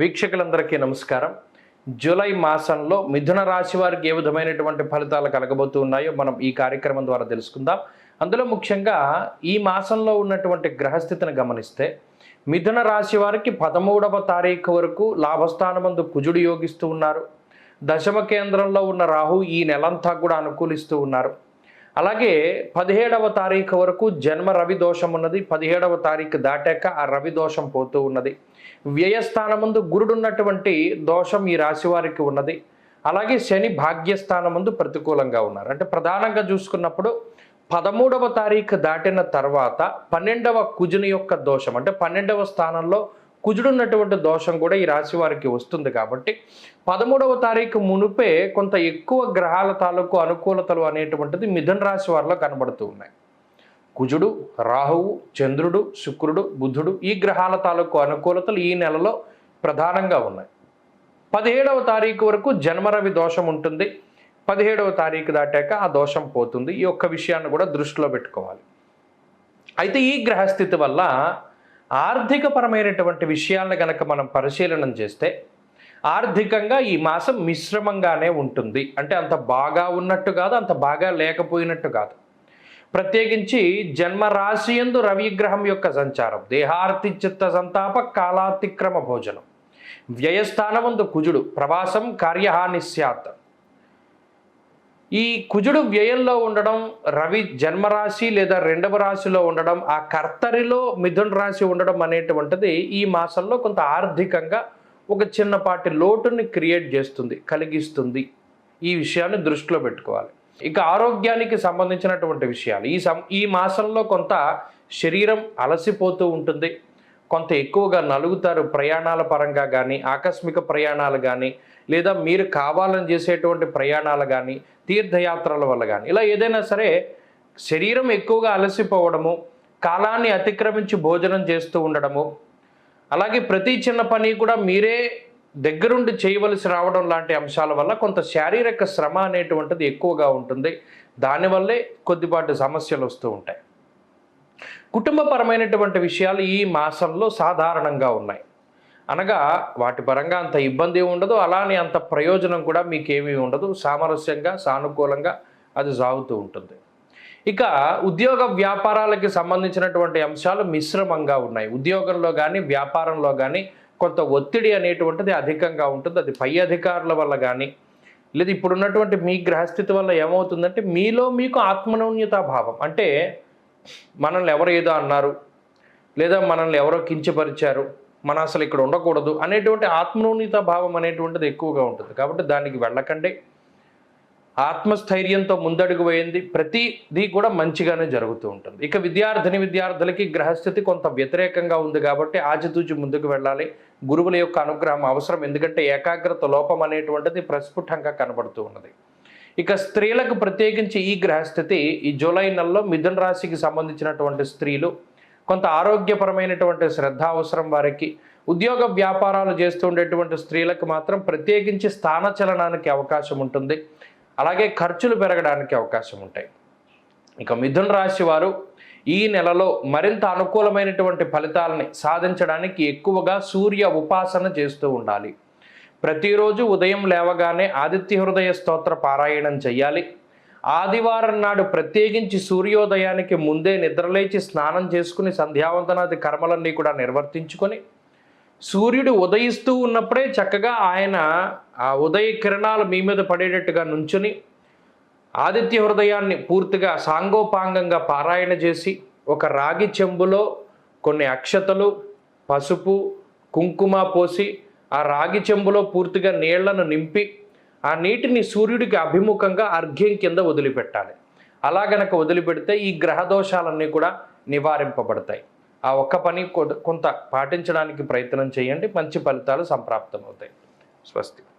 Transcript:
వీక్షకులందరికీ నమస్కారం. జూలై మాసంలో మిథున రాశి వారికి ఏ విధమైనటువంటి ఫలితాలు కలగబోతూ ఉన్నాయో మనం ఈ కార్యక్రమం ద్వారా తెలుసుకుందాం. అందులో ముఖ్యంగా ఈ మాసంలో ఉన్నటువంటి గ్రహస్థితిని గమనిస్తే మిథున రాశి వారికి 13వ తారీఖు వరకు లాభస్థానమందు కుజుడు యోగిస్తూ ఉన్నారు. దశమ కేంద్రంలో ఉన్న రాహు ఈ నెలంతా కూడా అనుకూలిస్తూ ఉన్నారు. అలాగే 17వ తారీఖు వరకు జన్మ రవి దోషం ఉన్నది. 17వ తారీఖు దాటాక ఆ రవి దోషం పోతూ ఉన్నది. వ్యయస్థానమందు గురుడు ఉన్నటువంటి దోషం ఈ రాశి వారికి ఉన్నది. అలాగే శని భాగ్యస్థానమందు ప్రతికూలంగా ఉన్నారు. అంటే ప్రధానంగా చూసుకున్నప్పుడు 13వ తారీఖు దాటిన తర్వాత 12వ కుజుని యొక్క దోషం, అంటే 12వ స్థానంలో కుజుడున్నటువంటి దోషం కూడా ఈ రాశి వారికి వస్తుంది. కాబట్టి 13వ తారీఖు మునుపే కొంత ఎక్కువ గ్రహాల తాలూకు అనుకూలతలు అనేటువంటిది మిథున రాశి వారిలో కనబడుతూ ఉన్నాయి. కుజుడు, రాహువు, చంద్రుడు, శుక్రుడు, బుధుడు ఈ గ్రహాల తాలూకు అనుకూలతలు ఈ నెలలో ప్రధానంగా ఉన్నాయి. 17వ తారీఖు వరకు జన్మరవి దోషం ఉంటుంది. 17వ తారీఖు దాటాక ఆ దోషం పోతుంది. ఈ ఒక్క విషయాన్ని కూడా దృష్టిలో పెట్టుకోవాలి. అయితే ఈ గ్రహస్థితి వల్ల ఆర్థికపరమైనటువంటి విషయాలను కనుక మనం పరిశీలన చేస్తే ఆర్థికంగా ఈ మాసం మిశ్రమంగానే ఉంటుంది. అంటే అంత బాగా ఉన్నట్టు కాదు, అంత బాగా లేకపోయినట్టు కాదు. ప్రత్యేకించి జన్మరాశి యందు రవిగ్రహం యొక్క సంచారం, దేహార్తి చిత్త సంతాప కాలాతిక్రమ భోజనం, వ్యయస్థానమందు కుజుడు, ప్రవాసం కార్యహాని స్యాత్. ఈ కుజుడు వ్యయంలో ఉండడం, రవి జన్మరాశి లేదా 2వ రాశిలో ఉండడం, ఆ కర్తరిలో మిథున రాశి ఉండడం అనేటువంటిది ఈ మాసంలో కొంత ఆర్థికంగా ఒక చిన్నపాటి లోటుని క్రియేట్ చేస్తుంది, కలిగిస్తుంది. ఈ విషయాన్ని దృష్టిలో పెట్టుకోవాలి. ఇక ఆరోగ్యానికి సంబంధించినటువంటి విషయాలు ఈ మాసంలో కొంత శరీరం అలసిపోతూ ఉంటుంది. కొంత ఎక్కువగా నలుగుతారు, ప్రయాణాల పరంగా కానీ, ఆకస్మిక ప్రయాణాలు కానీ, లేదా మీరు కావాలని చేసేటువంటి ప్రయాణాలు కానీ, తీర్థయాత్రల వల్ల కానీ, ఇలా ఏదైనా సరే శరీరం ఎక్కువగా అలసిపోవడము, కాలాన్ని అతిక్రమించి భోజనం చేస్తూ ఉండడము, అలాగే ప్రతి చిన్న పని కూడా మీరే దగ్గరుండి చేయవలసి రావడం లాంటి అంశాల వల్ల కొంత శారీరక శ్రమ అనేటువంటిది ఎక్కువగా ఉంటుంది. దానివల్లే కొద్దిపాటి సమస్యలు వస్తూ ఉంటాయి. కుటుంబపరమైనటువంటి విషయాలు ఈ మాసంలో సాధారణంగా ఉన్నాయి. అనగా వాటి పరంగా అంత ఇబ్బంది ఉండదు, అలానే అంత ప్రయోజనం కూడా మీకేమీ ఉండదు. సామరస్యంగా సానుకూలంగా అది సాగుతూ ఉంటుంది. ఇక ఉద్యోగ వ్యాపారాలకి సంబంధించినటువంటి అంశాలు మిశ్రమంగా ఉన్నాయి. ఉద్యోగంలో కానీ వ్యాపారంలో కానీ కొంత ఒత్తిడి అనేటువంటిది అధికంగా ఉంటుంది. అది పై అధికారుల వల్ల కానీ, లేదా ఇప్పుడున్నటువంటి మీ గ్రహస్థితి వల్ల ఏమవుతుందంటే మీలో మీకు ఆత్మనూన్యతా భావం, అంటే మనల్ని ఎవరు ఏదో అన్నారు, లేదా మనల్ని ఎవరో కించపరిచారు, మనం అసలు ఇక్కడ ఉండకూడదు అనేటువంటి ఆత్మనూన్యతా భావం అనేటువంటిది ఎక్కువగా ఉంటుంది. కాబట్టి దానికి వెళ్ళకండి. ఆత్మస్థైర్యంతో ముందడుగు వేయండి. ప్రతిదీ కూడా మంచిగానే జరుగుతూ ఉంటుంది. ఇక విద్యార్థులకి గ్రహస్థితి కొంత వ్యతిరేకంగా ఉంది కాబట్టి ఆచితూచి ముందుకు వెళ్ళాలి. గురువుల యొక్క అనుగ్రహం అవసరం, ఎందుకంటే ఏకాగ్రత లోపం అనేటువంటిది ప్రస్ఫుటంగా కనబడుతూ ఉన్నది. ఇక స్త్రీలకు ప్రత్యేకించి ఈ గ్రహస్థితి ఈ జూలై నెలలో మిథున రాశికి సంబంధించినటువంటి స్త్రీలు కొంత ఆరోగ్యపరమైనటువంటి శ్రద్ధ అవసరం వారికి. ఉద్యోగ వ్యాపారాలు చేస్తూ ఉండేటువంటి స్త్రీలకు మాత్రం ప్రత్యేకించి స్థానచలనానికి అవకాశం ఉంటుంది. అలాగే ఖర్చులు పెరగడానికి అవకాశం ఉంటాయి. ఇక మిథున రాశి వారు ఈ నెలలో మరింత అనుకూలమైనటువంటి ఫలితాలని సాధించడానికి ఎక్కువగా సూర్య ఉపాసన చేస్తూ ఉండాలి. ప్రతిరోజు ఉదయం లేవగానే ఆదిత్య హృదయ స్తోత్ర పారాయణం చేయాలి. ఆదివారం నాడు ప్రత్యేకించి సూర్యోదయానికి ముందే నిద్రలేచి స్నానం చేసుకుని సంధ్యావందనాది కర్మలన్నీ కూడా నిర్వర్తించుకొని సూర్యుడు ఉదయిస్తూ ఉన్నప్పుడే చక్కగా ఆయన ఆ ఉదయ కిరణాలు మీ మీద పడేటట్టుగా నుంచుని ఆదిత్య హృదయాన్ని పూర్తిగా సాంగోపాంగంగా పారాయణ చేసి ఒక రాగి చెంబులో కొన్ని అక్షతలు, పసుపు, కుంకుమ పోసి ఆ రాగి చెంబులో పూర్తిగా నీళ్లను నింపి ఆ నీటిని సూర్యుడికి అభిముఖంగా అర్ఘ్యం కింద వదిలిపెట్టాలి. అలా గనక వదిలిపెడితే ఈ గ్రహదోషాలన్నీ కూడా నివారింపబడతాయి. ఆ ఒక్క పని కొంత పాటించడానికి ప్రయత్నం చేయండి. మంచి ఫలితాలు సంప్రాప్తమవుతాయి. స్వస్తి.